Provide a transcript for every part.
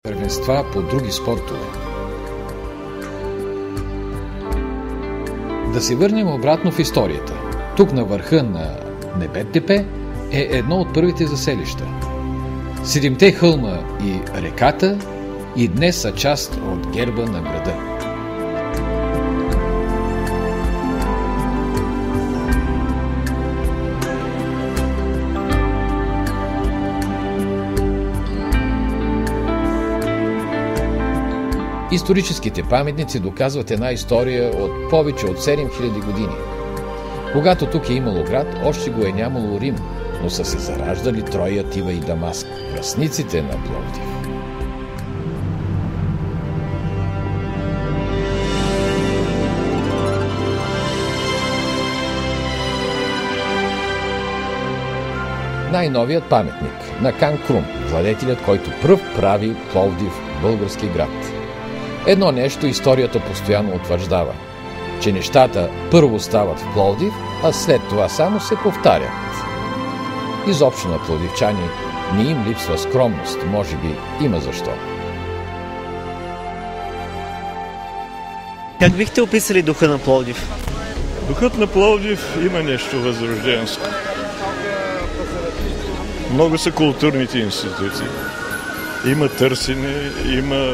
Първенства по други спортове. Да се върнем обратно в историята. Тук на върха на Небет-Депе е едно от първите заселища. Седемте хълма и реката и днес са част от герба на града. Историческите паметници доказват една история от повече от 7000 години. Когато тук е имало град, още го е нямало Рим, но са се зараждали Троя, Тива и Дамаск, кръстниците на Пловдив. Най-новият паметник на Хан Крум, владетелят, който пръв прави Пловдив български град. Едно нещо историята постоянно утвърждава, че нещата първо стават в Пловдив, а след това само се повтарят. Изобщо на пловдивчани не им липсва скромност, може би има защо. Как бихте описали духа на Пловдив? Духът на Пловдив има нещо възрожденско. Много са културните институции. Има търсене, има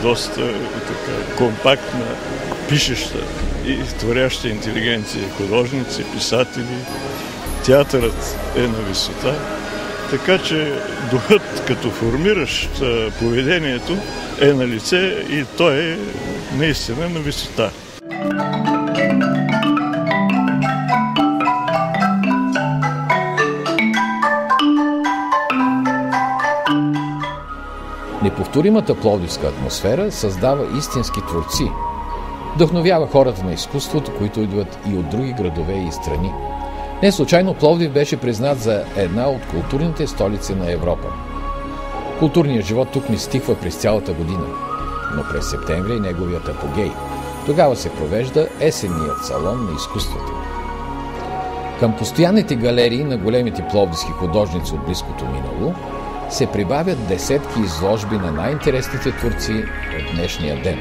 доста така компактна, пишеща и творяща интелигенция. Художници, писатели. Театърът е на висота. Така че духът, като формиращ поведението, е на лице и той е наистина на висота. Неповторимата пловдивска атмосфера създава истински творци. Вдъхновява хората на изкуството, които идват и от други градове и страни. Не случайно Пловдив беше признат за една от културните столици на Европа. Културният живот тук не стихва през цялата година, но през септември е неговият апогей. Тогава се провежда есенният салон на изкуството. Към постоянните галерии на големите пловдивски художници от близкото минало се прибавят десетки изложби на най-интересните творци от днешния ден.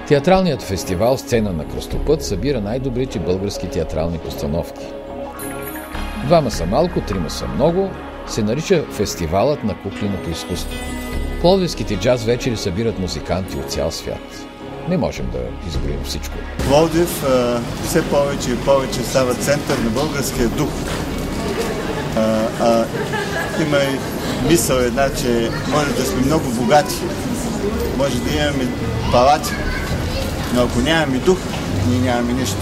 Театралният фестивал "Сцена на кръстопът" събира най-добрите български театрални постановки. Двама са малко, трима са много, се нарича фестивалът на кукленото изкуство. Пловдивските джаз вечери събират музиканти от цял свят. Не можем да изброим всичко. Пловдив все повече и повече става център на българския дух. Има и мисъл една, че може да сме много богати, може да имаме палати, но ако нямаме дух, ние нямаме нищо.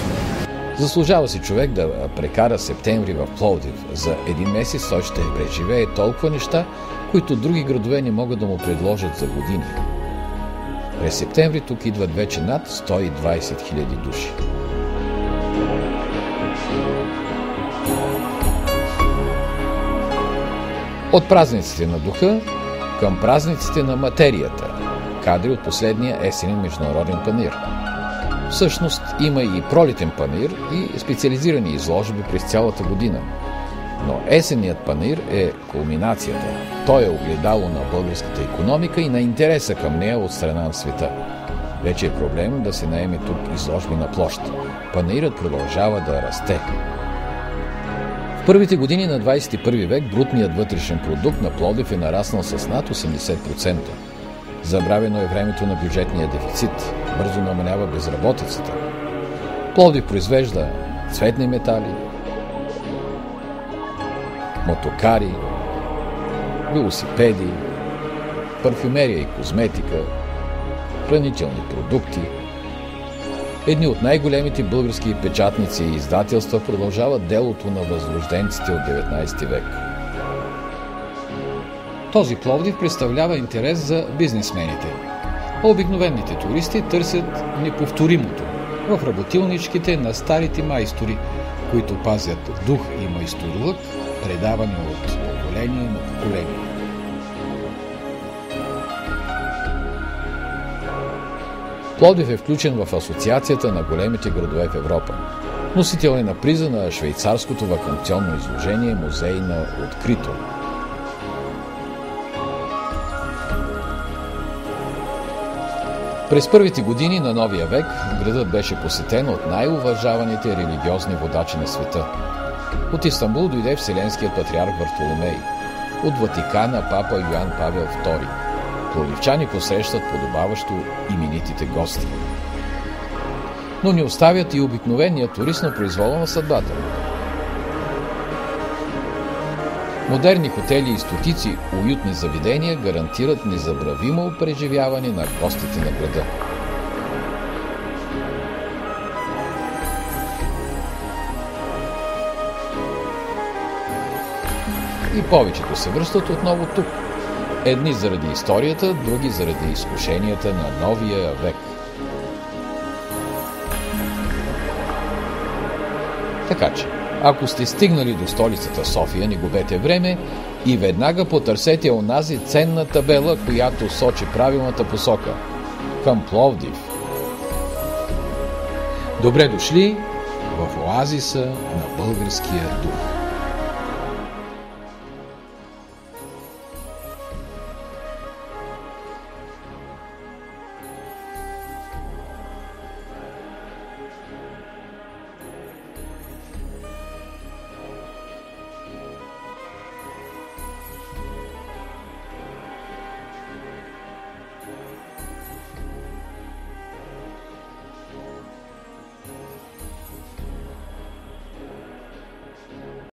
Заслужава си човек да прекара септември в Пловдив. За един месец той ще преживее толкова неща, които други градове не могат да му предложат за години. През септември тук идват вече над 120 000 души. От празниците на духа към празниците на материята. Кадри от последния есенен международен панаир. Всъщност има и пролетен панаир и специализирани изложби през цялата година. Но есенният панаир е кулминацията. Той е огледало на българската икономика и на интереса към нея от страна на света. Вече е проблем да се наеме тук изложби на площ. Панаирът продължава да расте. В първите години на 21 век брутният вътрешен продукт на Пловдив е нараснал с над 80%. Забравено е времето на бюджетния дефицит. Бързо намалява безработицата. Пловдив произвежда цветни метали, мотокари, велосипеди, парфюмерия и козметика, хранителни продукти. Едни от най-големите български печатници и издателства продължават делото на възрожденците от 19 век. Този Пловдив представлява интерес за бизнесмените. А обикновените туристи търсят неповторимото в работилничките на старите майстори, които пазят дух и майсторлък, предавани от поколение на поколение. Пловдив е включен в Асоциацията на големите градове в Европа. Носител е на приза на швейцарското ваканционно изложение "Музей на открито". През първите години на новия век градът беше посетен от най-уважаваните религиозни водачи на света. От Истанбул дойде Вселенският патриарх Вартоломей. От Ватикана папа Йоан Павел II. Пловдивчани посрещат подобаващо именитите гости. Но не оставят и обикновения турист на произвола на съдбата. Модерни хотели и стотици уютни заведения гарантират незабравимо преживяване на гостите на града. И повечето се връщат отново тук. Едни заради историята, други заради изкушенията на новия век. Така че, ако сте стигнали до столицата София, не губете време и веднага потърсете онази ценна табела, която сочи правилната посока – към Пловдив. Добре дошли в оазиса на българския дух.